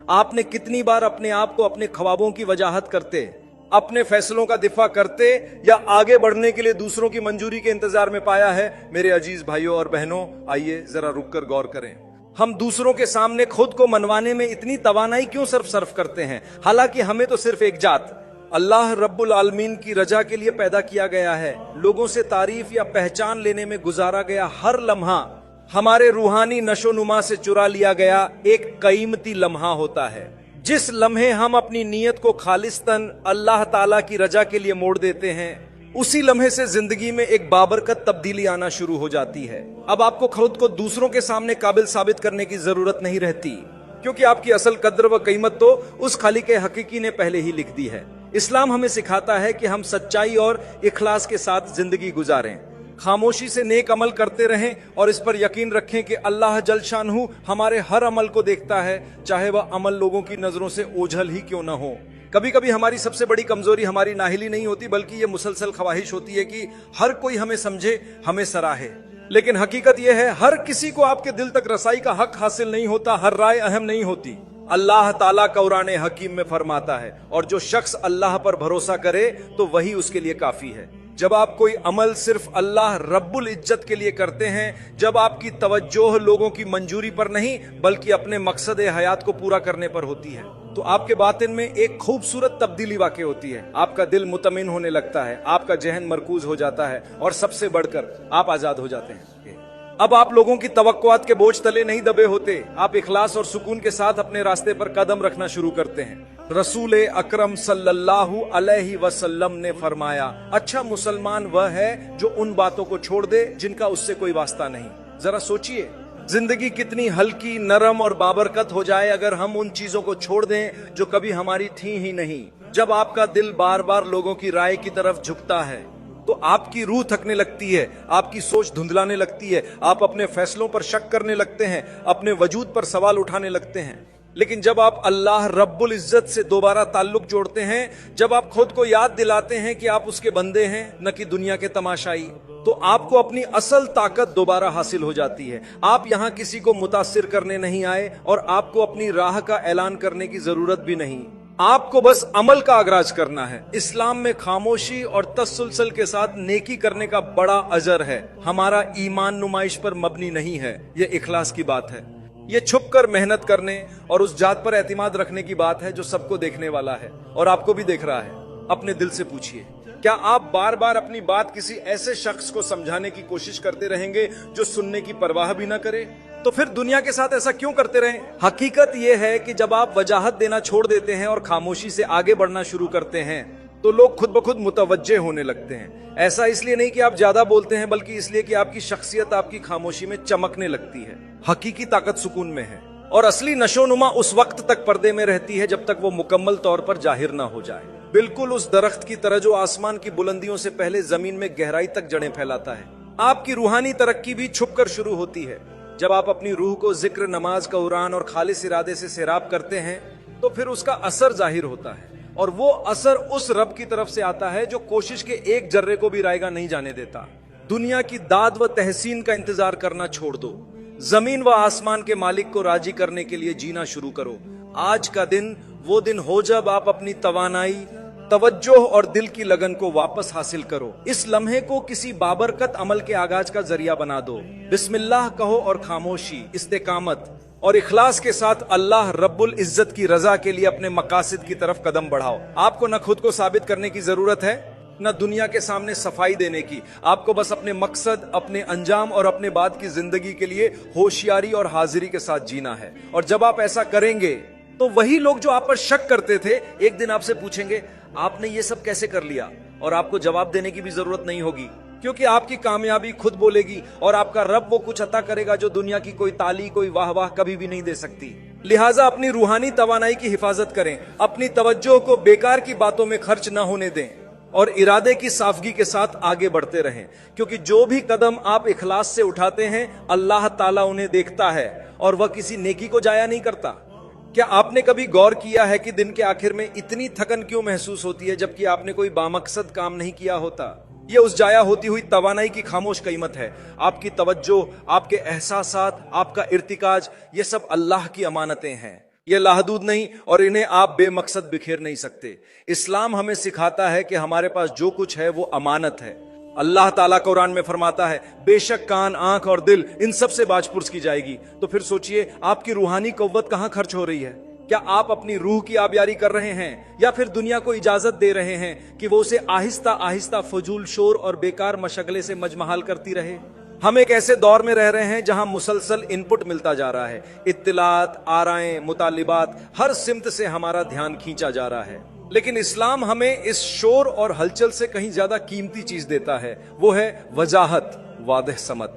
आपने कितनी बार अपने आप को अपने ख्वाबों की वजाहत करते, अपने फैसलों का दिफा करते या आगे बढ़ने के लिए दूसरों की मंजूरी के इंतजार में पाया है? मेरे अजीज भाइयों और बहनों, आइए जरा रुककर गौर करें। हम दूसरों के सामने खुद को मनवाने में इतनी तवानाई क्यों सर्फ करते हैं? हालांकि हमें तो सिर्फ एक जात अल्लाह रब्बुल आलमीन की रजा के लिए पैदा किया गया है। लोगों से तारीफ या पहचान लेने में गुजारा गया हर लम्हा हमारे रूहानी नशोनुमा से चुरा लिया गया एक कीमती लम्हा होता है। जिस लम्हे हम अपनी नीयत को खालिस्तन अल्लाह ताला की रजा के लिए मोड़ देते हैं, उसी लम्हे से जिंदगी में एक बाबरकत तब्दीली आना शुरू हो जाती है। अब आपको खुद को दूसरों के सामने काबिल साबित करने की जरूरत नहीं रहती, क्योंकि आपकी असल कद्र व कीमत तो उस खालिक हकीकी ने पहले ही लिख दी है। इस्लाम हमें सिखाता है कि हम सच्चाई और इखलास के साथ जिंदगी गुजारें, खामोशी से नेक अमल करते रहें और इस पर यकीन रखें कि अल्लाह जल शानहू हमारे हर अमल को देखता है, चाहे वह अमल लोगों की नजरों से ओझल ही क्यों न हो। कभी कभी हमारी सबसे बड़ी कमजोरी हमारी नाहिली नहीं होती, बल्कि ये मुसलसल ख्वाहिश होती है कि हर कोई हमें समझे, हमें सराहे। लेकिन हकीकत यह है, हर किसी को आपके दिल तक रसाई का हक हासिल नहीं होता, हर राय अहम नहीं होती। अल्लाह ताला कुरान हकीम में फरमाता है, और जो शख्स अल्लाह पर भरोसा करे तो वही उसके लिए काफी है। जब आप कोई अमल सिर्फ अल्लाह रब्बुल इज्जत के लिए करते हैं, जब आपकी तवज्जोह लोगों की मंजूरी पर नहीं बल्कि अपने मकसद हयात को पूरा करने पर होती है, तो आपके बातिन में एक खूबसूरत तब्दीली वाक़ई होती है। आपका दिल मुतमिन होने लगता है, आपका जहन मरकूज हो जाता है और सबसे बढ़कर आप आजाद हो जाते हैं। अब आप लोगों की तवक्कुआत के बोझ तले नहीं दबे होते, आप इखलास और सुकून के साथ अपने रास्ते पर कदम रखना शुरू करते हैं। रसूल अकरम सल्लल्लाहु अलैहि वसल्लम ने फरमाया, अच्छा मुसलमान वह है जो उन बातों को छोड़ दे जिनका उससे कोई वास्ता नहीं। जरा सोचिए, जिंदगी कितनी हल्की, नरम और बाबरकत हो जाए अगर हम उन चीजों को छोड़ दें जो कभी हमारी थी ही नहीं। जब आपका दिल बार बार लोगों की राय की तरफ झुकता है तो आपकी रूह थकने लगती है, आपकी सोच धुंधलाने लगती है, आप अपने फैसलों पर शक करने लगते हैं, अपने वजूद पर सवाल उठाने लगते हैं। लेकिन जब आप अल्लाह रब्बुल इज्जत से दोबारा ताल्लुक जोड़ते हैं, जब आप खुद को याद दिलाते हैं कि आप उसके बंदे हैं न कि दुनिया के तमाशाई, तो आपको अपनी असल ताकत दोबारा हासिल हो जाती है। आप यहाँ किसी को मुतासिर करने नहीं आए और आपको अपनी राह का ऐलान करने की जरूरत भी नहीं। आपको बस अमल का आगाज करना है। इस्लाम में खामोशी और तसलसल के साथ नेकी करने का बड़ा अजर है। हमारा ईमान नुमाइश पर मबनी नहीं है, ये इखलास की बात है। ये छुप कर मेहनत करने और उस जात पर एतमाद रखने की बात है जो सबको देखने वाला है और आपको भी देख रहा है। अपने दिल से पूछिए, क्या आप बार बार अपनी बात किसी ऐसे शख्स को समझाने की कोशिश करते रहेंगे जो सुनने की परवाह भी ना करे? तो फिर दुनिया के साथ ऐसा क्यों करते रहें? हकीकत यह है कि जब आप वजाहत देना छोड़ देते हैं और खामोशी से आगे बढ़ना शुरू करते हैं तो लोग खुद ब खुद मुतवज्जे होने लगते हैं। ऐसा इसलिए नहीं कि आप ज्यादा बोलते हैं, बल्कि इसलिए कि आपकी शख्सियत आपकी खामोशी में चमकने लगती है। हकीकी ताकत सुकून में है और असली नशोनुमा उस वक्त तक पर्दे में रहती है जब तक वो मुकम्मल तौर पर जाहिर ना हो जाए। बिल्कुल उस दरख्त की तरह जो आसमान की बुलंदियों से पहले जमीन में गहराई तक जड़ें फैलाता है। आपकी रूहानी तरक्की भी छुप कर शुरू होती है। जब आप अपनी रूह को जिक्र, नमाज, कुरान और खालिस इरादे से सैराब करते हैं तो फिर उसका असर जाहिर होता है, और वो असर उस रब की तरफ से आता है जो कोशिश के एक जर्रे को भी रायगा नहीं जाने देता। दुनिया की दाद व तहसीन का इंतजार करना छोड़ दो, जमीन व आसमान के मालिक को राजी करने के लिए जीना शुरू करो। आज का दिन वो दिन हो जब आप अपनी तवानाई, तवज्जोह और दिल की लगन को वापस हासिल करो। इस लम्हे को किसी बाबरकत अमल के आगाज का जरिया बना दो। बिस्मिल्लाह कहो और खामोशी, इस्तेकामत और इखलास के साथ अल्लाह रब्बुल इज्जत की रजा के लिए अपने मकासिद की तरफ कदम बढ़ाओ। आपको न खुद को साबित करने की जरूरत है न दुनिया के सामने सफाई देने की। आपको बस अपने मकसद, अपने अंजाम और अपने बाद की जिंदगी के लिए होशियारी और हाजिरी के साथ जीना है। और जब आप ऐसा करेंगे तो वही लोग जो आप पर शक करते थे एक दिन आपसे पूछेंगे, आपने ये सब कैसे कर लिया? और आपको जवाब देने की भी जरूरत नहीं होगी, क्योंकि आपकी कामयाबी खुद बोलेगी और आपका रब वो कुछ अता करेगा जो दुनिया की कोई ताली, कोई वाह वाह कभी भी नहीं दे सकती। लिहाजा अपनी रूहानी तवानाई की हिफाजत करें, अपनी तवज्जो को बेकार की बातों में खर्च न होने दें और इरादे की साफगी के साथ आगे बढ़ते रहें, क्योंकि जो भी कदम आप इखलास से उठाते हैं अल्लाह ताला उन्हें देखता है और वह किसी नेकी को जाया नहीं करता। क्या आपने कभी गौर किया है कि दिन के आखिर में इतनी थकन क्यों महसूस होती है जबकि आपने कोई बामकसद काम नहीं किया होता? ये उस जाया होती हुई तवानाई की खामोश कीमत है। आपकी तवज्जो, आपके एहसासात, आपका इर्तिकाज, ये सब अल्लाह की अमानतें हैं। ये लाहदूद नहीं और इन्हें आप बेमकसद बिखेर नहीं सकते। इस्लाम हमें सिखाता है कि हमारे पास जो कुछ है वो अमानत है। अल्लाह ताला कुरान में फरमाता है बेशक कान, आंख और दिल इन सब से बाजपुर्स की जाएगी। तो फिर सोचिए आपकी रूहानी कव्वत कहाँ खर्च हो रही है? क्या आप अपनी रूह की आबियारी कर रहे हैं या फिर दुनिया को इजाजत दे रहे हैं कि वो उसे आहिस्ता आहिस्ता फजूल शोर और बेकार मशगले से मजमहाल करती रहे? हम एक ऐसे दौर में रह रहे हैं जहां मुसलसल इनपुट मिलता जा रहा है। इत्तिलात, आराएं, मुतालिबात, हर सिमत से हमारा ध्यान खींचा जा रहा है। लेकिन इस्लाम हमें इस शोर और हलचल से कहीं ज्यादा कीमती चीज देता है, वो है वजाहत, वादह समत।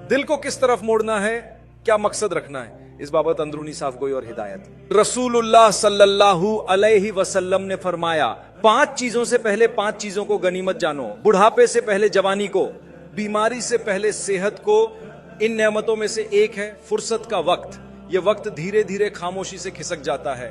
दिल को किस तरफ मोड़ना है, क्या मकसद रखना है, इस बाबत अंदरूनी साफ गोई और हिदायत। रसूलुल्लाह सल्लल्लाहु अलैहि वसल्लम ने फरमाया 5 चीजों से पहले 5 चीजों को गनीमत जानो। बुढ़ापे से पहले जवानी को, बीमारी से पहले सेहत को। इन नेमतों में से एक है फुर्सत का वक्त। यह वक्त धीरे धीरे खामोशी से खिसक जाता है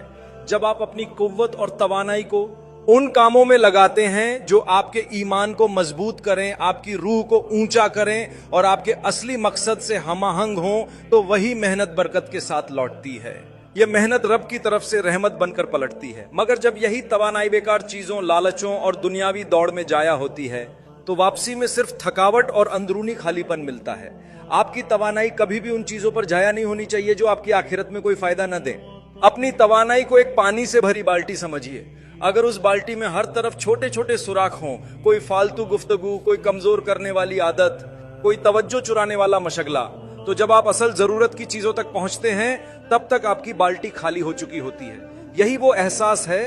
जब आप अपनी कुव्वत और तवानाई को उन कामों में लगाते हैं जो आपके ईमान को मजबूत करें, आपकी रूह को ऊंचा करें और आपके असली मकसद से हमाहंग हों, तो वही मेहनत बरकत के साथ लौटती है। यह मेहनत रब की तरफ से रहमत बनकर पलटती है। मगर जब यही तवानाई बेकार चीजों, लालचों और दुनियावी दौड़ में जाया होती है तो वापसी में सिर्फ थकावट और अंदरूनी खालीपन मिलता है। आपकी तवानाई कभी भी उन चीजों पर जाया नहीं होनी चाहिए जो आपकी आखिरत में कोई फायदा न दें। अपनी तवानाई को एक पानी से भरी बाल्टी समझिए। अगर उस बाल्टी में हर तरफ छोटे छोटे सुराख हों, कोई फालतू गुफ्तगू, कोई कमजोर करने वाली आदत, कोई तवज्जो चुराने वाला मशगला, तो जब आप असल जरूरत की चीजों तक पहुंचते हैं तब तक आपकी बाल्टी खाली हो चुकी होती है। यही वो एहसास है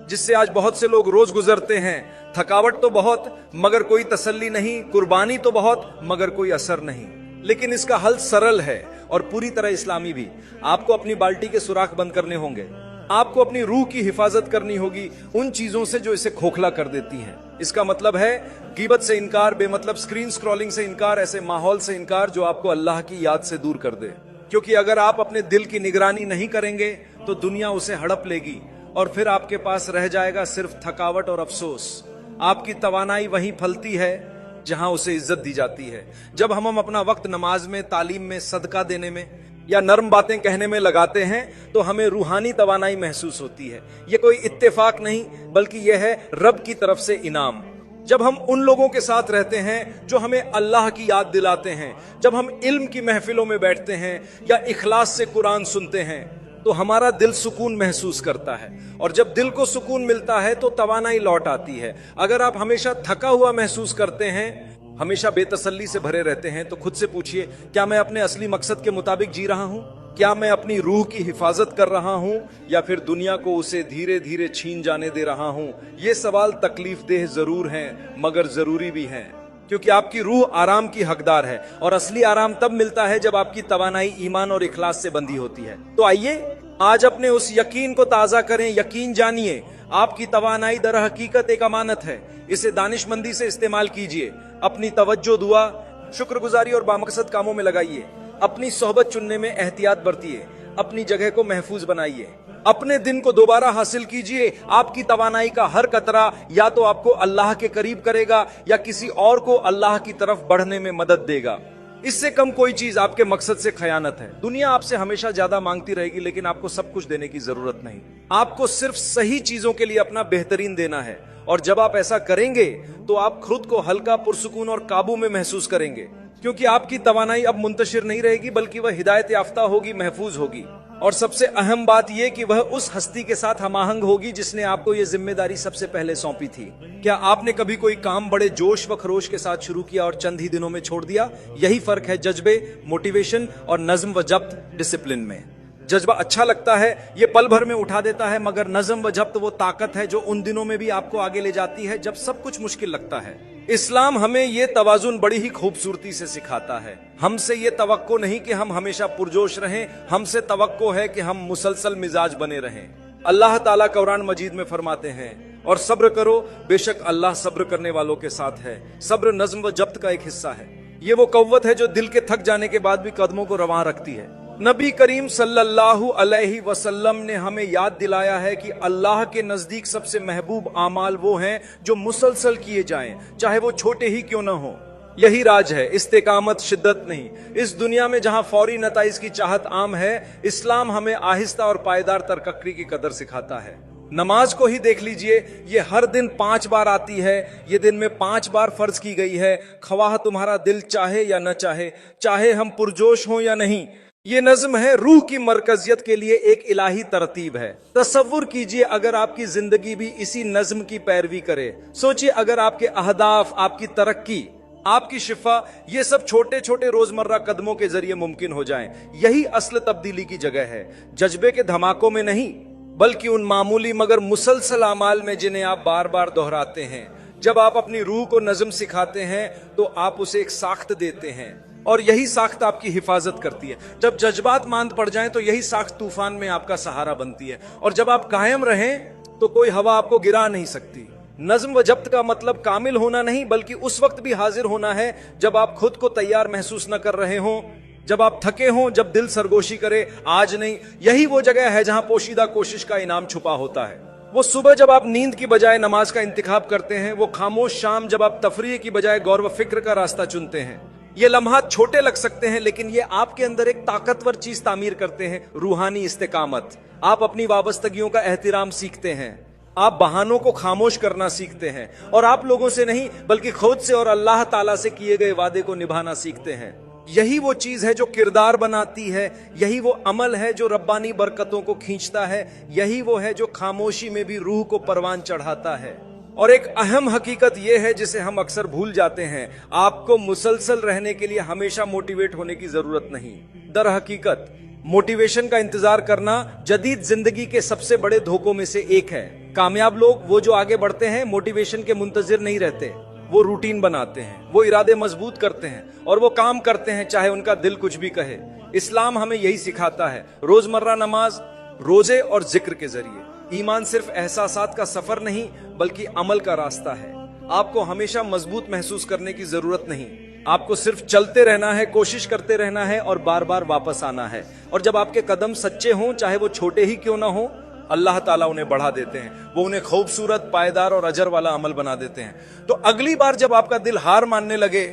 जिससे आज बहुत से लोग रोज गुजरते हैं। थकावट तो बहुत मगर कोई तसल्ली नहीं, कुर्बानी तो बहुत मगर कोई असर नहीं। लेकिन इसका हल सरल है और पूरी तरह इस्लामी भी। आपको अपनी बाल्टी के सुराख बंद करने होंगे। आपको अपनी रूह की हिफाजत करनी होगी उन चीजों से जो इसे खोखला कर देती हैं। इसका मतलब है गीबत से इनकार, बेमतलब स्क्रीन स्क्रॉलिंग से इनकार, ऐसे माहौल से इनकार जो आपको अल्लाह की याद से दूर कर दे। क्योंकि अगर आप अपने दिल की निगरानी नहीं करेंगे तो दुनिया उसे हड़प लेगी और फिर आपके पास रह जाएगा सिर्फ थकावट और अफसोस। आपकी तवानाई वहीं फलती है जहां उसे इज्जत दी जाती है। जब हम अपना वक्त नमाज में, तालीम में, सदका देने में या नर्म बातें कहने में लगाते हैं तो हमें रूहानी तवानाई महसूस होती है। यह कोई इत्तेफाक नहीं बल्कि यह है रब की तरफ से इनाम। जब हम उन लोगों के साथ रहते हैं जो हमें अल्लाह की याद दिलाते हैं, जब हम इल्म की महफिलों में बैठते हैं या इखलास से कुरान सुनते हैं, तो हमारा दिल सुकून महसूस करता है। और जब दिल को सुकून मिलता है तो तवानाई लौट आती है। अगर आप हमेशा थका हुआ महसूस करते हैं, हमेशा बेतसल्ली से भरे रहते हैं, तो खुद से पूछिए क्या मैं अपने असली मकसद के मुताबिक जी रहा हूं? क्या मैं अपनी रूह की हिफाजत कर रहा हूं या फिर दुनिया को उसे धीरे धीरे छीन जाने दे रहा हूं? ये सवाल तकलीफ देह जरूर हैं मगर जरूरी भी हैं, क्योंकि आपकी रूह आराम की हकदार है और असली आराम तब मिलता है जब आपकी तवानाई ईमान और इखलास से बंधी होती है। तो आइए आज अपने उस यकीन को ताजा करें। यकीन जानिए आपकी तवानाई दर हकीकत एक अमानत है। इसे दानिशमंदी से इस्तेमाल कीजिए। अपनी तवज्जो, दुआ, शुक्रगुजारी और बामकसद कामों में लगाइए। अपनी सोहबत चुनने में एहतियात बरतिए। अपनी जगह को महफूज बनाइए। अपने दिन को दोबारा हासिल कीजिए। आपकी तवानाई का हर कतरा या तो आपको अल्लाह के करीब करेगा या किसी और को अल्लाह की तरफ बढ़ने में मदद देगा। इससे कम कोई चीज आपके मकसद से खयानत है। दुनिया आपसे हमेशा ज्यादा मांगती रहेगी लेकिन आपको सब कुछ देने की जरूरत नहीं। आपको सिर्फ सही चीजों के लिए अपना बेहतरीन देना है और जब आप ऐसा करेंगे तो आप खुद को हल्का, पुरसुकून और काबू में महसूस करेंगे, क्योंकि आपकी तवानाई अब मुंतशिर नहीं रहेगी बल्कि वह हिदायत याफ्ता होगी, महफूज होगी। और सबसे अहम बात यह कि वह उस हस्ती के साथ हमाहंग होगी जिसने आपको यह जिम्मेदारी सबसे पहले सौंपी थी। क्या आपने कभी कोई काम बड़े जोश व खरोश के साथ शुरू किया और चंद ही दिनों में छोड़ दिया? यही फर्क है जज्बे, मोटिवेशन और नज्म व जब्त, डिसिप्लिन में। जज्बा अच्छा लगता है, ये पल भर में उठा देता है, मगर नज्म व जब्त वो ताकत है जो उन दिनों में भी आपको आगे ले जाती है जब सब कुछ मुश्किल लगता है। इस्लाम हमें ये तवाजुन बड़ी ही खूबसूरती से सिखाता है। हमसे ये तवक्को नहीं कि हम हमेशा पुरजोश रहें, हमसे तवक्को है कि हम मुसलसल मिजाज बने रहें। अल्लाह ताला कुरान मजीद में फरमाते हैं, और सब्र करो, बेशक अल्लाह सब्र करने वालों के साथ है। सब्र नज्म व जब्त का एक हिस्सा है। ये वो कव्वत है जो दिल के थक जाने के बाद भी कदमों को रवां रखती है। नबी करीम सल्लल्लाहु अलैहि वसल्लम ने हमें याद दिलाया है कि अल्लाह के नजदीक सबसे महबूब आमाल वो हैं जो मुसलसल किए जाएं, चाहे वो छोटे ही क्यों न हो। यही राज है, इस्तेकामत, शिद्दत नहीं। इस दुनिया में जहां फौरी नताइज की चाहत आम है, इस्लाम हमें आहिस्ता और पायदार तरक्की की कदर सिखाता है। नमाज को ही देख लीजिए, ये हर दिन 5 बार आती है, ये दिन में 5 बार फर्ज की गई है, ख्वाह तुम्हारा दिल चाहे या न चाहे, चाहे हम पुरजोश हों या नहीं। ये नज्म है, रूह की मरकजियत के लिए एक इलाही तरतीब है। तसव्वुर कीजिए अगर आपकी जिंदगी भी इसी नज्म की पैरवी करे। सोचिए अगर आपके अहदाफ, आपकी तरक्की, आपकी शिफा, ये सब छोटे छोटे रोजमर्रा कदमों के जरिए मुमकिन हो जाएं। यही असल तब्दीली की जगह है, जज्बे के धमाकों में नहीं, बल्कि उन मामूली मगर मुसलसल अमाल में जिन्हें आप बार बार दोहराते हैं। जब आप अपनी रूह को नज्म सिखाते हैं तो आप उसे एक साख्त देते हैं, और यही साख्त आपकी हिफाजत करती है। जब जज्बात मांद पड़ जाएं तो यही साख्त तूफान में आपका सहारा बनती है, और जब आप कायम रहें तो कोई हवा आपको गिरा नहीं सकती। नज्म व जब्त का मतलब कामिल होना नहीं, बल्कि उस वक्त भी हाजिर होना है जब आप खुद को तैयार महसूस न कर रहे हों, जब आप थके हों, जब दिल सरगोशी करे आज नहीं। यही वो जगह है जहां पोशीदा कोशिश का इनाम छुपा होता है। वो सुबह जब आप नींद की बजाय नमाज का इंतखाब करते हैं, वो खामोश शाम जब आप तफरीह की बजाय गौर व फिक्र का रास्ता चुनते हैं। ये लम्हात छोटे लग सकते हैं, लेकिन ये आपके अंदर एक ताकतवर चीज तामीर करते हैं, रूहानी इस्तेकामत। आप अपनी वाबस्तगियों का एहतिराम सीखते हैं, आप बहानों को खामोश करना सीखते हैं, और आप लोगों से नहीं बल्कि खुद से और अल्लाह ताला से किए गए वादे को निभाना सीखते हैं। यही वो चीज है जो किरदार बनाती है, यही वो अमल है जो रब्बानी बरकतों को खींचता है, यही वो है जो खामोशी में भी रूह को परवान चढ़ाता है। और एक अहम हकीकत यह है जिसे हम अक्सर भूल जाते हैं, आपको मुसलसल रहने के लिए हमेशा मोटिवेट होने की जरूरत नहीं। दर हकीकत मोटिवेशन का इंतजार करना जदीद जिंदगी के सबसे बड़े धोखों में से एक है। कामयाब लोग वो जो आगे बढ़ते हैं मोटिवेशन के मुंतजिर नहीं रहते, वो रूटीन बनाते हैं, वो इरादे मजबूत करते हैं, और वो काम करते हैं चाहे उनका दिल कुछ भी कहे। इस्लाम हमें यही सिखाता है, रोजमर्रा नमाज, रोजे और जिक्र के जरिए। ईमान सिर्फ एहसासात का सफर नहीं बल्कि अमल का रास्ता है। आपको हमेशा मजबूत महसूस करने की जरूरत नहीं, आपको सिर्फ चलते रहना है, कोशिश करते रहना है और बार बार वापस आना है। और जब आपके कदम सच्चे हों, चाहे वो छोटे ही क्यों ना हो, अल्लाह ताला उन्हें बढ़ा देते हैं, वो उन्हें खूबसूरत, पायदार और अजर वाला अमल बना देते हैं। तो अगली बार जब आपका दिल हार मानने लगे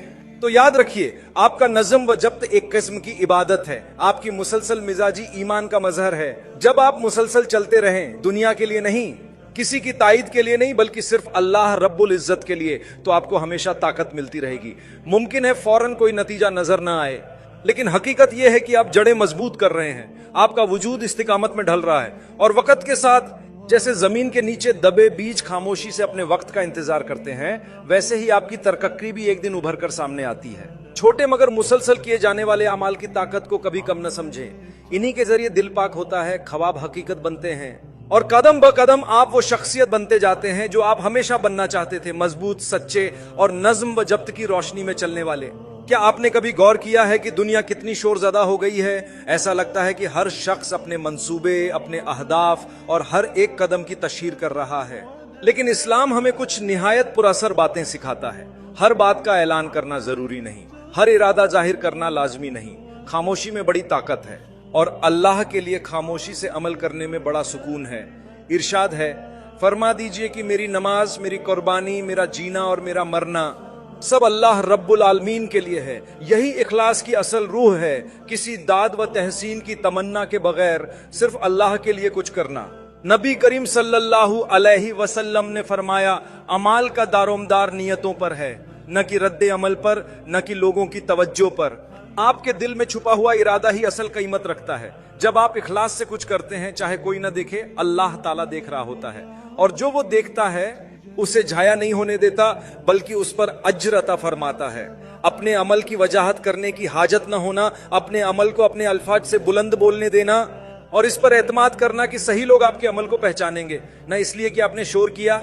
तो याद रखिए, आपका नज़्म व जब्त एक किस्म की इबादत है, आपकी मुसलसल मिजाजी ईमान का मजहर है। जब आप मुसलसल चलते रहें, दुनिया के लिए नहीं, किसी की ताईद के लिए नहीं, बल्कि सिर्फ अल्लाह रब्बुल इज्जत के लिए, तो आपको हमेशा ताकत मिलती रहेगी। मुमकिन है फौरन कोई नतीजा नजर ना आए, लेकिन हकीकत यह है कि आप जड़ें मजबूत कर रहे हैं, आपका वजूद इस्तिकामत में ढल रहा है, और वक्त के साथ जैसे जमीन के नीचे दबे बीज खामोशी से अपने वक्त का इंतजार करते हैं, वैसे ही आपकी तरक्की भी एक दिन उभर कर सामने आती है। छोटे मगर मुसलसल किए जाने वाले अमाल की ताकत को कभी कम न समझें। इन्हीं के जरिए दिल पाक होता है, ख्वाब हकीकत बनते हैं, और कदम ब कदम आप वो शख्सियत बनते जाते हैं जो आप हमेशा बनना चाहते थे, मजबूत, सच्चे और नज्म व जब्त की रोशनी में चलने वाले। क्या आपने कभी गौर किया है कि दुनिया कितनी शोरज़दा हो गई है? ऐसा लगता है कि हर शख्स अपने मंसूबे, अपने अहदाफ और हर एक कदम की तशहीर कर रहा है, लेकिन इस्लाम हमें कुछ निहायत पुरअसर बातें सिखाता है। हर बात का ऐलान करना जरूरी नहीं, हर इरादा जाहिर करना लाजमी नहीं। खामोशी में बड़ी ताकत है, और अल्लाह के लिए खामोशी से अमल करने में बड़ा सुकून है। इरशाद है, फरमा दीजिए कि मेरी नमाज, मेरी कुर्बानी, मेरा जीना और मेरा मरना सब अल्लाह रब्बुल आलमीन के लिए है। यही इखलास की असल रूह है, किसी दाद व तहसीन की तमन्ना के बगैर सिर्फ अल्लाह के लिए कुछ करना। नबी करीम सल्लल्लाहु अलैहि वसल्लम ने फरमाया, अमाल का दारोमदार नियतों पर है, न कि रद्द अमल पर, न कि लोगों की तवज्जो पर। आपके दिल में छुपा हुआ इरादा ही असल कीमत रखता है। जब आप इखलास से कुछ करते हैं, चाहे कोई न देखे, अल्लाह ताला देख रहा होता है, और जो वो देखता है उसे झाया नहीं होने देता, बल्कि उस पर अज्र अता फरमाता है। अपने अमल की वजाहत करने की हाजत न होना, अपने अमल को अपने अल्फाज से बुलंद बोलने देना, और इस पर एतमाद करना कि सही लोग आपके अमल को पहचानेंगे, न इसलिए कि आपने शोर किया,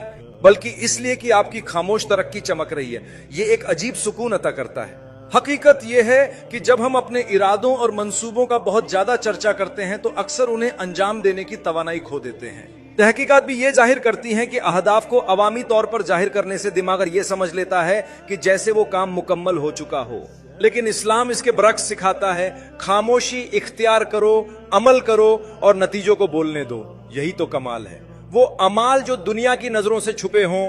बल्कि इसलिए कि आपकी खामोश तरक्की चमक रही है। ये एक अजीब सुकून अता करता है। हकीकत यह है कि जब हम अपने इरादों और मंसूबों का बहुत ज्यादा चर्चा करते हैं, तो अक्सर उन्हें अंजाम देने की तवानाई खो देते हैं। तहकीकात भी ये जाहिर करती हैं कि अहदाफ को अवामी तौर पर जाहिर करने से दिमाग ये समझ लेता है कि जैसे वो काम मुकम्मल हो चुका हो, लेकिन इस्लाम इसके बरक्स सिखाता है, खामोशी इख्तियार करो, अमल करो और नतीजों को बोलने दो। यही तो कमाल है। वो अमाल जो दुनिया की नजरों से छुपे हों,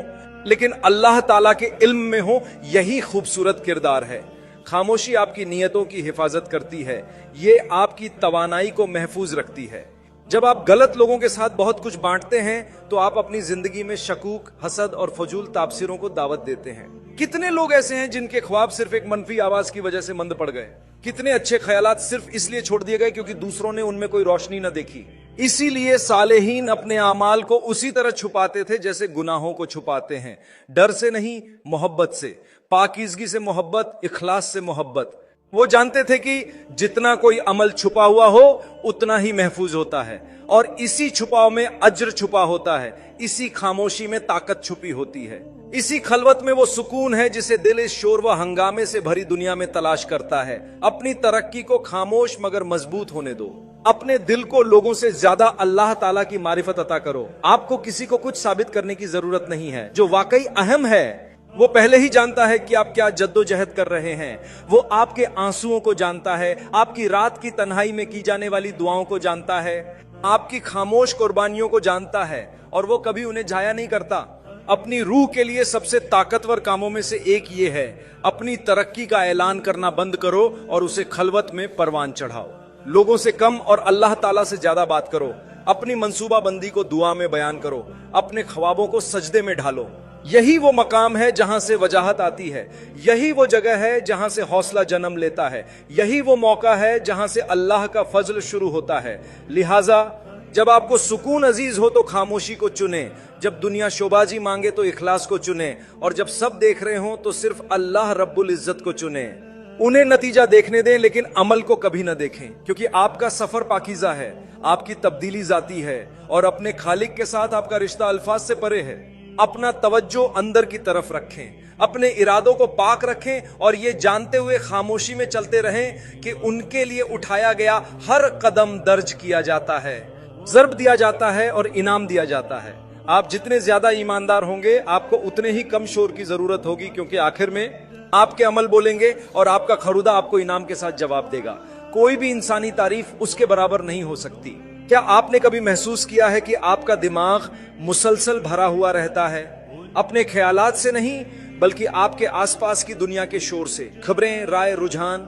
लेकिन अल्लाह ताला के इल्म में हो, यही खूबसूरत किरदार है। खामोशी आपकी नीयतों की हिफाजत करती है, ये आपकी तवानाई को महफूज रखती है। जब आप गलत लोगों के साथ बहुत कुछ बांटते हैं तो आप अपनी जिंदगी में शकूक, हसद और फजूल ताबसिरों को दावत देते हैं। कितने लोग ऐसे हैं जिनके ख्वाब सिर्फ एक मनफी आवाज की वजह से मंद पड़ गए? कितने अच्छे ख्यालात सिर्फ इसलिए छोड़ दिए गए क्योंकि दूसरों ने उनमें कोई रोशनी न देखी। इसीलिए सालेहीन अपने आमाल को उसी तरह छुपाते थे जैसे गुनाहों को छुपाते हैं, डर से नहीं, मोहब्बत से, पाकीज़गी से मोहब्बत, इखलास से मोहब्बत। वो जानते थे कि जितना कोई अमल छुपा हुआ हो उतना ही महफूज होता है, और इसी छुपाव में अज्र छुपा होता है, इसी खामोशी में ताकत छुपी होती है, इसी खलवत में वो सुकून है जिसे दिल इस शोर व हंगामे से भरी दुनिया में तलाश करता है। अपनी तरक्की को खामोश मगर मजबूत होने दो। अपने दिल को लोगों से ज्यादा अल्लाह ताला की मारिफत अता करो। आपको किसी को कुछ साबित करने की जरूरत नहीं है। जो वाकई अहम है वो पहले ही जानता है कि आप क्या जद्दोजहद कर रहे हैं। वो आपके आंसुओं को जानता है, आपकी रात की तन्हाई में की जाने वाली दुआओं को जानता है, आपकी खामोश कुर्बानियों को जानता है, और वो कभी उन्हें जाया नहीं करता। अपनी रूह के लिए सबसे ताकतवर कामों में से एक ये है, अपनी तरक्की का ऐलान करना बंद करो और उसे खलवत में परवान चढ़ाओ। लोगों से कम और अल्लाह ताला से ज्यादा बात करो। अपनी मंसूबा बंदी को दुआ में बयान करो। अपने ख्वाबों को सजदे में ढालो। यही वो मकाम है जहां से वजाहत आती है, यही वो जगह है जहां से हौसला जन्म लेता है, यही वो मौका है जहां से अल्लाह का फजल शुरू होता है। लिहाजा जब आपको सुकून अजीज हो तो खामोशी को चुने, जब दुनिया शोबाजी मांगे तो इखलास को चुने, और जब सब देख रहे हो तो सिर्फ अल्लाह रब्बुल इज्जत को चुने। उन्हें नतीजा देखने दें लेकिन अमल को कभी न देखें, क्योंकि आपका सफर पाकीज़ा है, आपकी तब्दीली जाती है, और अपने खालिक के साथ आपका रिश्ता अल्फाज से परे है। अपना तवज्जो अंदर की तरफ रखें, अपने इरादों को पाक रखें, और ये जानते हुए खामोशी में चलते रहें कि उनके लिए उठाया गया हर कदम दर्ज किया जाता है, ज़र्ब दिया जाता है और इनाम दिया जाता है। आप जितने ज्यादा ईमानदार होंगे आपको उतने ही कम शोर की जरूरत होगी, क्योंकि आखिर में आपके अमल बोलेंगे और आपका खरुदा आपको इनाम के साथ जवाब देगा। कोई भी इंसानी तारीफ उसके बराबर नहीं हो सकती। क्या आपने कभी महसूस किया है कि आपका दिमाग मुसलसल भरा हुआ रहता है? अपने ख्यालात से नहीं बल्कि आपके आसपास की दुनिया के शोर से। खबरें, राय, रुझान,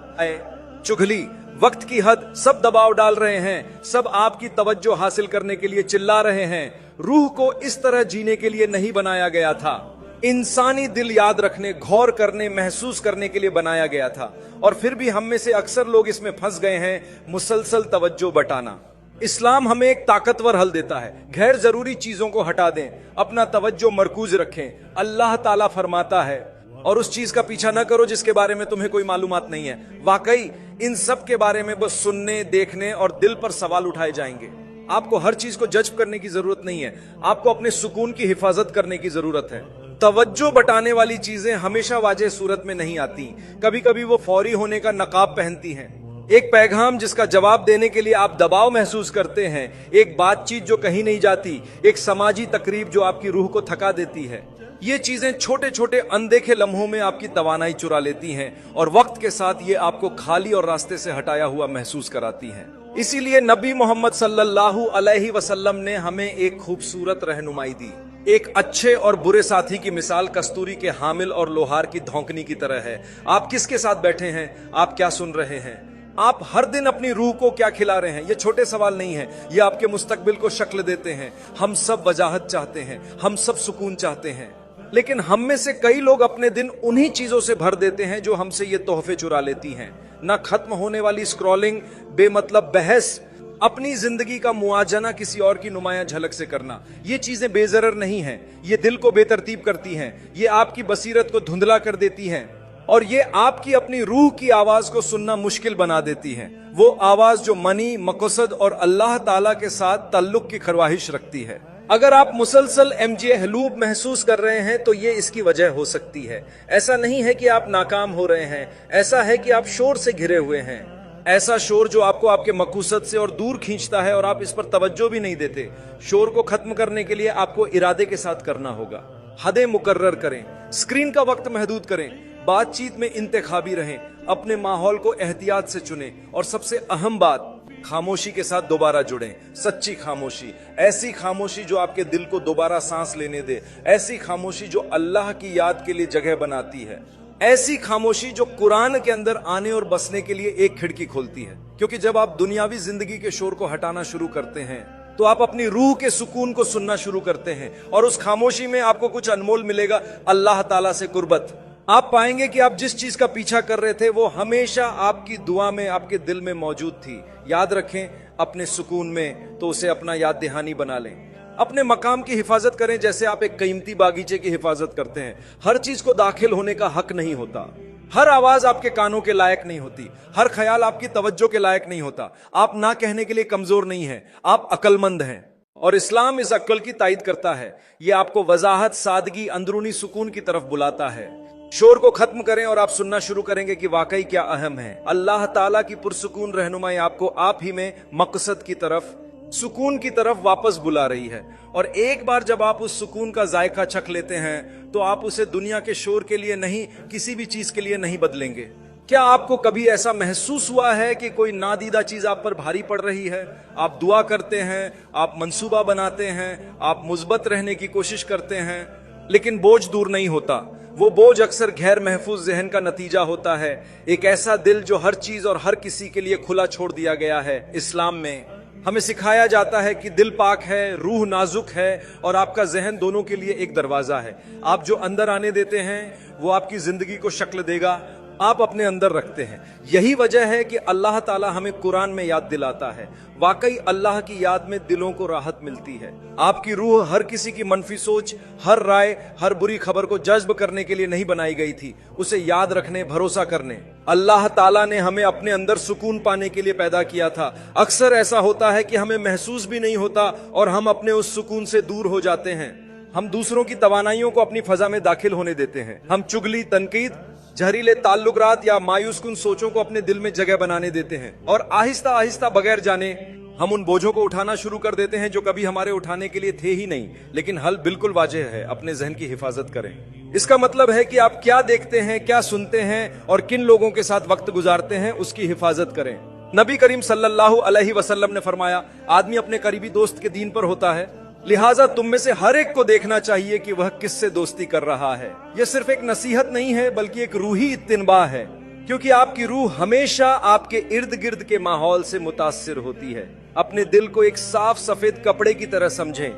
चुगली, वक्त की हद, सब दबाव डाल रहे हैं, सब आपकी तवज्जो हासिल करने के लिए चिल्ला रहे हैं। रूह को इस तरह जीने के लिए नहीं बनाया गया था। इंसानी दिल याद रखने, गौर करने, महसूस करने के लिए बनाया गया था, और फिर भी हम में से अक्सर लोग इसमें फंस गए हैं, मुसलसल तवज्जो बटाना। इस्लाम हमें एक ताकतवर हल देता है। गैर जरूरी चीजों को हटा दें, अपना तवज्जो मरकूज रखें। अल्लाह ताला फरमाता है, और उस चीज का पीछा न करो जिसके बारे में तुम्हें कोई मालूमात नहीं है। वाकई इन सब के बारे में बस सुनने, देखने और दिल पर सवाल उठाए जाएंगे। आपको हर चीज को जज्ब करने की जरूरत नहीं है, आपको अपने सुकून की हिफाजत करने की जरूरत है। तवज्जो बटाने वाली चीजें हमेशा वाजे सूरत में नहीं आती, कभी कभी वो फौरी होने का नकाब पहनती हैं। एक पैगाम जिसका जवाब देने के लिए आप दबाव महसूस करते हैं, एक बातचीत जो कहीं नहीं जाती, एक समाजी तकरीब जो आपकी रूह को थका देती है। ये चीजें छोटे छोटे अनदेखे लम्हों में आपकी तवानाई चुरा लेती हैं, और वक्त के साथ ये आपको खाली और रास्ते से हटाया हुआ महसूस कराती हैं। इसीलिए नबी मोहम्मद सल्लल्लाहु अलैहि वसल्लम ने हमें एक खूबसूरत रहनुमाई दी। एक अच्छे और बुरे साथी की मिसाल कस्तूरी के हामिल और लोहार की धौंकनी की तरह है। आप किसके साथ बैठे हैं, आप क्या सुन रहे हैं, आप हर दिन अपनी रूह को क्या खिला रहे हैं, ये छोटे सवाल नहीं है, ये आपके मुस्तकबिल को शक्ल देते हैं। हम सब वजाहत चाहते हैं, हम सब सुकून चाहते हैं, लेकिन हम में से कई लोग अपने दिन उन्हीं चीजों से भर देते हैं जो हमसे ये तोहफे चुरा लेती हैं। ना खत्म होने वाली स्क्रॉलिंग, बेमतलब बहस, अपनी जिंदगी का मुआजना किसी और की नुमाया झलक से करना, ये चीजें बेजरर नहीं हैं, ये दिल को बेतरतीब करती हैं, ये आपकी बसीरत को धुंधला कर देती हैं, और ये आपकी अपनी रूह की आवाज को सुनना मुश्किल बना देती हैं। वो आवाज जो मनी, मकसद और अल्लाह ताला के साथ ताल्लुक की ख्वाहिश रखती है। अगर आप मुसलसल एमजे हलूब महसूस कर रहे हैं तो ये इसकी वजह हो सकती है। ऐसा नहीं है कि आप नाकाम हो रहे हैं, ऐसा है कि आप शोर से घिरे हुए हैं। ऐसा शोर जो आपको आपके मकूसद से और दूर खींचता है, और आप इस पर तवज्जो भी नहीं देते। शोर को खत्म करने के लिए आपको इरादे के साथ करना होगा। हदें मुकर्रर करें, स्क्रीन का वक्त महदूद करें, बातचीत में इंतखाबी रहें, अपने माहौल को एहतियात से चुनें, और सबसे अहम बात, खामोशी के साथ दोबारा जुड़ें, सच्ची खामोशी, ऐसी खामोशी जो आपके दिल को दोबारा सांस लेने दे, ऐसी खामोशी जो अल्लाह की याद के लिए जगह बनाती है, ऐसी खामोशी जो कुरान के अंदर आने और बसने के लिए एक खिड़की खोलती है। क्योंकि जब आप दुनियावी जिंदगी के शोर को हटाना शुरू करते हैं तो आप अपनी रूह के सुकून को सुनना शुरू करते हैं, और उस खामोशी में आपको कुछ अनमोल मिलेगा, अल्लाह ताला से कुर्बत। आप पाएंगे कि आप जिस चीज का पीछा कर रहे थे वो हमेशा आपकी दुआ में, आपके दिल में मौजूद थी। याद रखें, अपने सुकून में तो उसे अपना याद दहानी बना लें। अपने मकाम की हिफाजत करें जैसे आप एक कीमती बागीचे की हिफाजत करते हैं। हर चीज को दाखिल होने का हक नहीं होता, हर आवाज आपके कानों के लायक नहीं होती, हर ख्याल आपकी तवज्जो के लायक नहीं होता। आप ना कहने के लिए कमजोर नहीं हैं, आप अक्लमंद हैं, और इस्लाम इस अक्ल की तायद करता है। ये आपको वजाहत, सादगी, अंदरूनी सुकून की तरफ बुलाता है। शोर को खत्म करें और आप सुनना शुरू करेंगे कि वाकई क्या अहम है। अल्लाह ताला की पुरसुकून रहनुमाई आपको आप ही में मकसद की तरफ, सुकून की तरफ वापस बुला रही है। और एक बार जब आप उस सुकून का जायका चख लेते हैं तो आप उसे दुनिया के शोर के लिए नहीं, किसी भी चीज के लिए नहीं बदलेंगे। क्या आपको कभी ऐसा महसूस हुआ है कि कोई नादीदा चीज आप पर भारी पड़ रही है? आप दुआ करते हैं, आप मंसूबा बनाते हैं, आप मुस्बत रहने की कोशिश करते हैं, लेकिन बोझ दूर नहीं होता। वो बोझ अक्सर गैर महफूज जहन का नतीजा होता है। एक ऐसा दिल जो हर चीज और हर किसी के लिए खुला छोड़ दिया गया है। इस्लाम में हमें सिखाया जाता है कि दिल पाक है, रूह नाजुक है, और आपका जहन दोनों के लिए एक दरवाजा है। आप जो अंदर आने देते हैं वो आपकी जिंदगी को शक्ल देगा, आप अपने अंदर रखते हैं। यही वजह है कि अल्लाह ताला हमें कुरान में याद दिलाता है। वाकई अल्लाह की याद में दिलों को राहत मिलती है। आपकी रूह हर किसी की मनफी सोच, हर राय, हर बुरी खबर को जज्ब करने के लिए नहीं बनाई गई थी, उसे याद रखने, भरोसा करने। अल्लाह ताला ने हमें अपने अंदर सुकून पाने के लिए पैदा किया था। अक्सर ऐसा होता है कि हमें महसूस भी नहीं होता और हम अपने उस सुकून से दूर हो जाते हैं। हम दूसरों की तवानाइयों को अपनी फजा में दाखिल होने देते हैं। हम चुगली, तनकीद, जहरीले ताल्लुकात या मायूसकुन सोचों को अपने दिल में जगह बनाने देते हैं, और आहिस्ता आहिस्ता बगैर जाने हम उन बोझों को उठाना शुरू कर देते हैं जो कभी हमारे उठाने के लिए थे ही नहीं। लेकिन हल बिल्कुल वाजह है, अपने जहन की हिफाजत करें। इसका मतलब है कि आप क्या देखते हैं, क्या सुनते हैं और किन लोगों के साथ वक्त गुजारते हैं, उसकी हिफाजत करें। नबी करीम सल्लल्लाहु अलैहि वसल्लम ने फरमाया, आदमी अपने करीबी दोस्त के दीन पर होता है, लिहाजा तुम में से हर एक को देखना चाहिए कि वह किससे दोस्ती कर रहा है। यह सिर्फ एक नसीहत नहीं है बल्कि एक रूही इत्तिनबा है, क्योंकि आपकी रूह हमेशा आपके इर्द गिर्द के माहौल से मुतासिर होती है। अपने दिल को एक साफ सफेद कपड़े की तरह समझें।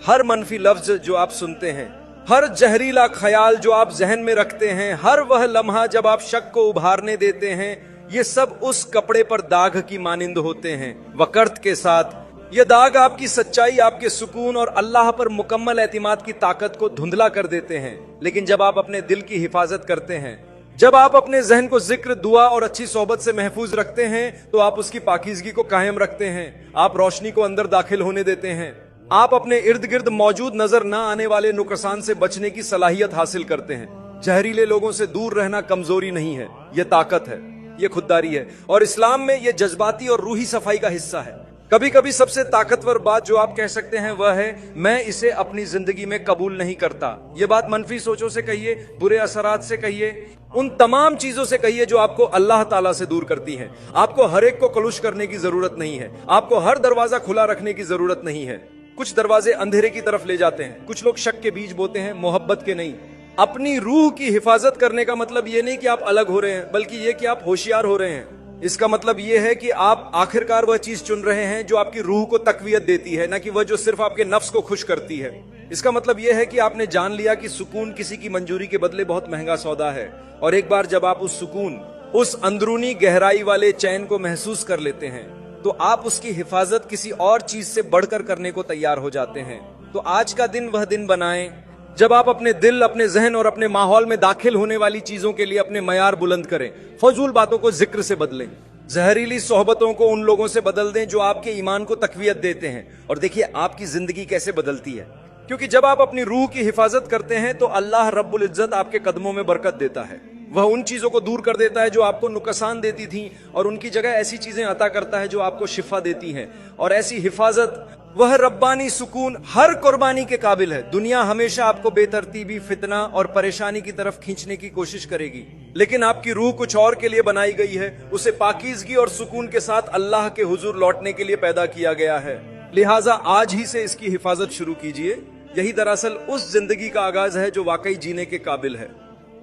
हर मनफी लफ्ज जो आप सुनते हैं, हर जहरीला ख्याल जो आप जहन में रखते हैं, हर वह लम्हा जब आप शक को उभारने देते हैं, ये सब उस कपड़े पर दाग की मानिंद होते हैं। वक़्त के साथ ये दाग आपकी सच्चाई, आपके सुकून और अल्लाह पर मुकम्मल एतिमाद की ताकत को धुंधला कर देते हैं। लेकिन जब आप अपने दिल की हिफाजत करते हैं, जब आप अपने जहन को जिक्र, दुआ और अच्छी सोहबत से महफूज रखते हैं, तो आप उसकी पाकीज़गी को कायम रखते हैं। आप रोशनी को अंदर दाखिल होने देते हैं। आप अपने इर्द गिर्द मौजूद नजर न आने वाले नुकसान से बचने की सलाहियत हासिल करते हैं। जहरीले लोगों से दूर रहना कमजोरी नहीं है, यह ताकत है, यह खुददारी है। और इस्लाम में यह जज्बाती और रूही सफाई का हिस्सा है। कभी कभी सबसे ताकतवर बात जो आप कह सकते हैं वह है, मैं इसे अपनी जिंदगी में कबूल नहीं करता। यह बात मनफी सोचों से कहिए, बुरे असरात से कहिए, उन तमाम चीजों से कहिए जो आपको अल्लाह ताला से दूर करती हैं। आपको हर एक को कलुश करने की जरूरत नहीं है। आपको हर दरवाजा खुला रखने की जरूरत नहीं है। कुछ दरवाजे अंधेरे की तरफ ले जाते हैं, कुछ लोग शक के बीज बोते हैं, मोहब्बत के नहीं। अपनी रूह की हिफाजत करने का मतलब ये नहीं कि आप अलग हो रहे हैं, बल्कि ये कि आप होशियार हो रहे हैं। इसका मतलब यह है कि आप आखिरकार वह चीज चुन रहे हैं जो आपकी रूह को तकवीयत देती है, न कि वह जो सिर्फ आपके नफ्स को खुश करती है। इसका मतलब यह है कि आपने जान लिया कि सुकून किसी की मंजूरी के बदले बहुत महंगा सौदा है। और एक बार जब आप उस सुकून, उस अंदरूनी गहराई वाले चैन को महसूस कर लेते हैं, तो आप उसकी हिफाजत किसी और चीज से बढ़कर करने को तैयार हो जाते हैं। तो आज का दिन वह दिन बनाएं जब आप अपने दिल, अपने जहन और अपने माहौल में दाखिल होने वाली चीजों के लिए अपने मयार बुलंद करें। फजूल बातों को जिक्र से बदलें, जहरीली सोहबतों को उन लोगों से बदल दें जो आपके ईमान को तकवीयत देते हैं। और देखिए आपकी जिंदगी कैसे बदलती है, क्योंकि जब आप अपनी रूह की हिफाजत करते हैं तो अल्लाह रब्बुल इज्जत आपके कदमों में बरकत देता है। वह उन चीजों को दूर कर देता है जो आपको नुकसान देती थी, और उनकी जगह ऐसी चीजें अता करता है जो आपको शिफा देती हैं। और ऐसी हिफाजत वह रब्बानी सुकून हर कुर्बानी के काबिल है। दुनिया हमेशा आपको बेतरतीबी, फितना और परेशानी की तरफ खींचने की कोशिश करेगी, लेकिन आपकी रूह कुछ और के लिए बनाई गई है। उसे पाकीज़गी और सुकून के साथ अल्लाह के हुजूर लौटने के लिए पैदा किया गया है। लिहाजा आज ही से इसकी हिफाजत शुरू कीजिए। यही दरअसल उस जिंदगी का आगाज है जो वाकई जीने के काबिल है।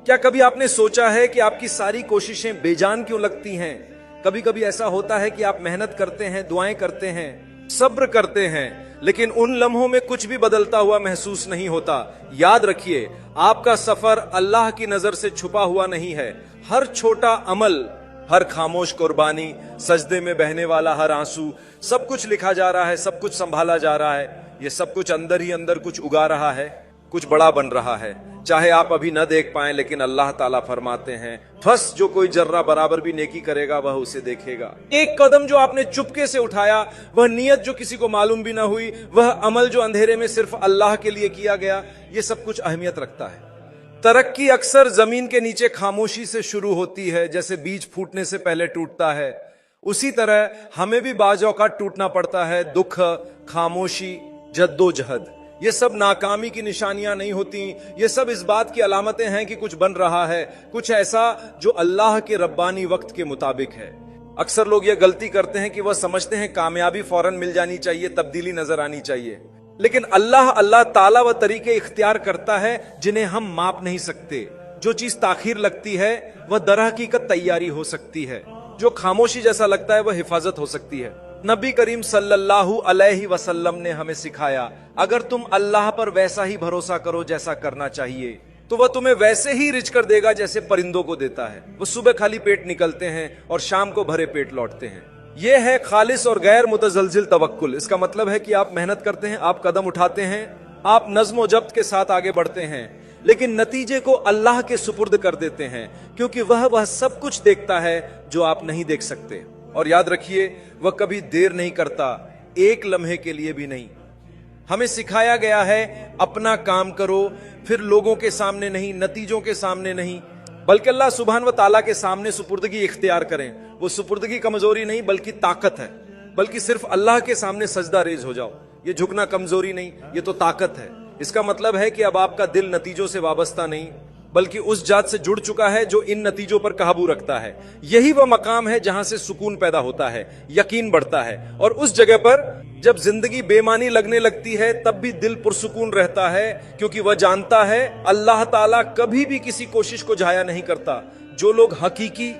क्या कभी आपने सोचा है कि आपकी सारी कोशिशें बेजान क्यों लगती हैं? कभी कभी ऐसा होता है कि आप मेहनत करते हैं, दुआएं करते हैं, सब्र करते हैं, लेकिन उन लम्हों में कुछ भी बदलता हुआ महसूस नहीं होता। याद रखिए, आपका सफर अल्लाह की नजर से छुपा हुआ नहीं है। हर छोटा अमल, हर खामोश कुर्बानी, सजदे में बहने वाला हर आंसू, सब कुछ लिखा जा रहा है, सब कुछ संभाला जा रहा है। ये सब कुछ अंदर ही अंदर कुछ उगा रहा है, कुछ बड़ा बन रहा है। चाहे आप अभी न देख पाएं, लेकिन अल्लाह ताला फरमाते हैं, फस जो कोई जर्रा बराबर भी नेकी करेगा वह उसे देखेगा। एक कदम जो आपने चुपके से उठाया, वह नियत जो किसी को मालूम भी ना हुई, वह अमल जो अंधेरे में सिर्फ अल्लाह के लिए किया गया, ये सब कुछ अहमियत रखता है। तरक्की अक्सर जमीन के नीचे खामोशी से शुरू होती है। जैसे बीज फूटने से पहले टूटता है, उसी तरह हमें भी बाज़ औक़ात टूटना पड़ता है। दुख, खामोशी, जद्दोजहद, ये सब नाकामी की निशानियां नहीं होती। ये सब इस बात की अलामतें हैं कि कुछ बन रहा है, कुछ ऐसा जो अल्लाह के रब्बानी वक्त के मुताबिक है। अक्सर लोग ये गलती करते हैं कि वह समझते हैं कामयाबी फौरन मिल जानी चाहिए, तब्दीली नजर आनी चाहिए, लेकिन अल्लाह ताला वह तरीके इख्तियार करता है जिन्हें हम माप नहीं सकते। जो चीज ताखीर लगती है वह दरहकीकत तैयारी हो सकती है, जो खामोशी जैसा लगता है वह हिफाजत हो सकती है। नबी करीम सल्लल्लाहु अलैहि वसल्लम ने हमें सिखाया, अगर तुम अल्लाह पर वैसा ही भरोसा करो जैसा करना चाहिए, तो वह तुम्हें वैसे ही रिच कर देगा जैसे परिंदों को देता है। वो सुबह खाली पेट निकलते हैं और शाम को भरे पेट लौटते हैं। यह है खालिस और गैर मुतजलजिल तवक्कुल। इसका मतलब है कि आप मेहनत करते हैं, आप कदम उठाते हैं, आप नज्म व जब्त के साथ आगे बढ़ते हैं, लेकिन नतीजे को अल्लाह के सुपुर्द कर देते हैं, क्योंकि वह सब कुछ देखता है जो आप नहीं देख सकते। और याद रखिए, वह कभी देर नहीं करता, एक लम्हे के लिए भी नहीं। हमें सिखाया गया है, अपना काम करो, फिर लोगों के सामने नहीं, नतीजों के सामने नहीं, बल्कि अल्लाह सुभान व ताला के सामने सुपुर्दगी इख्तियार करें। वो सुपुर्दगी कमजोरी नहीं बल्कि ताकत है, बल्कि सिर्फ अल्लाह के सामने सजदा रेज हो जाओ। ये झुकना कमजोरी नहीं, ये तो ताकत है। इसका मतलब है कि अब आपका दिल नतीजों से वाबस्ता नहीं, बल्कि उस जात से जुड़ चुका है जो इन नतीजों पर काबू रखता है। यही वह मकाम है जहां से सुकून पैदा होता है, यकीन बढ़ता है, और उस जगह पर जब जिंदगी बेमानी लगने लगती है तब भी दिल पुरसुकून रहता है, क्योंकि वह जानता है अल्लाह ताला कभी भी किसी कोशिश को जाया नहीं करता। जो लोग हकीकी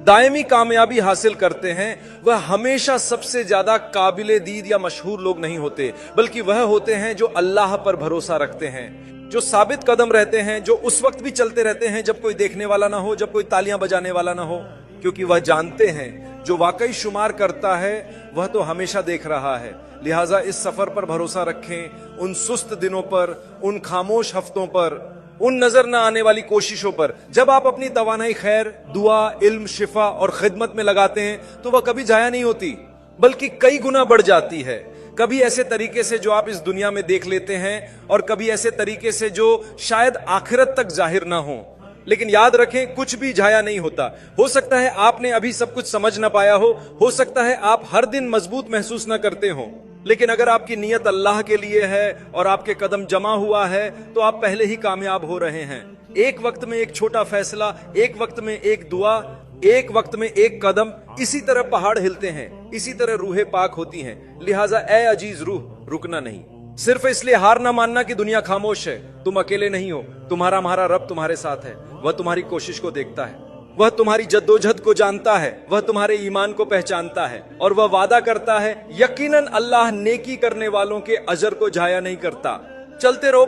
दायमी कामयाबी हासिल करते हैं वह हमेशा सबसे ज्यादा काबिले दीद या मशहूर लोग नहीं होते, बल्कि वह होते हैं जो अल्लाह पर भरोसा रखते हैं, जो साबित कदम रहते हैं, जो उस वक्त भी चलते रहते हैं जब कोई देखने वाला ना हो, जब कोई तालियां बजाने वाला ना हो, क्योंकि वह जानते हैं जो वाकई शुमार करता है वह तो हमेशा देख रहा है। लिहाजा इस सफर पर भरोसा रखें, उन सुस्त दिनों पर, उन खामोश हफ्तों पर, उन नजर न आने वाली कोशिशों पर। जब आप अपनी तवानाई खैर, दुआ, इल्म, शिफा और खिदमत में लगाते हैं तो वह कभी जाया नहीं होती, बल्कि कई गुना बढ़ जाती है। कभी ऐसे तरीके से जो आप इस दुनिया में देख लेते हैं, और कभी ऐसे तरीके से जो शायद आखिरत तक जाहिर ना हो। लेकिन याद रखें, कुछ भी जाया नहीं होता। हो सकता है आपने अभी सब कुछ समझ ना पाया हो सकता है आप हर दिन मजबूत महसूस ना करते हो, लेकिन अगर आपकी नीयत अल्लाह के लिए है और आपके कदम जमा हुआ है तो आप पहले ही कामयाब हो रहे हैं। एक वक्त में एक छोटा फैसला, एक वक्त में एक दुआ, एक वक्त में एक कदम, इसी तरह पहाड़ हिलते हैं, इसी तरह रूहें पाक होती हैं। लिहाजा ए अजीज रूह, रुकना नहीं। सिर्फ इसलिए हार ना मानना कि दुनिया खामोश है। तुम अकेले नहीं हो, तुम्हारा रब तुम्हारे साथ है। वह तुम्हारी कोशिश को देखता है, वह तुम्हारी जद्दोजहद को जानता है, वह तुम्हारे ईमान को पहचानता है, और वह वादा करता है, यकीनन अल्लाह नेकी करने वालों के अजर को जाया नहीं करता। चलते रहो।